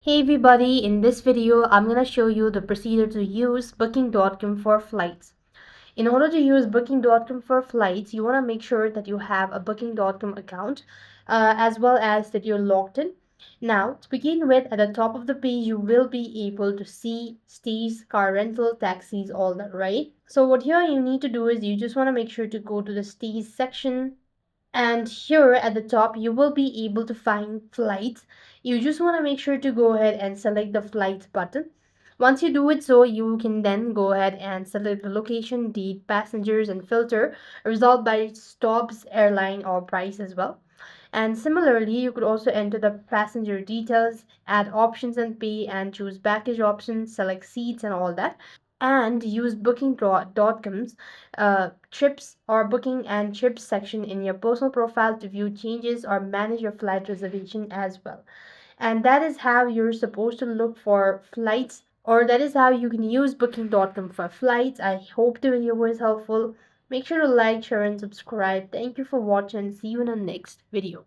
Hey everybody, in this video I'm going to show you the procedure to use booking.com for flights. In order to use booking.com for flights, you want to make sure that you have a booking.com account as well as that you're logged in. Now, to begin with, at the top of the page, you will be able to see stays, car rental, taxis, all that, right? So what here you need to do is you just want to make sure to go to the stays section, and here at the top you will be able to find flights. You just want to make sure to go ahead and select the flights button. Once you do it, so you can then go ahead and select the location, date, passengers, and filter result by stops, airline, or price as well. And similarly, you could also enter the passenger details, add options and pay, and choose package options, select seats and all that. And use booking.com's trips or booking and trips section in your personal profile to view changes or manage your flight reservation as well. And that is how you're supposed to look for flights, or that is how you can use booking.com for flights. I hope the video was helpful. Make sure to like, share, and subscribe. Thank you for watching. See you in the next video.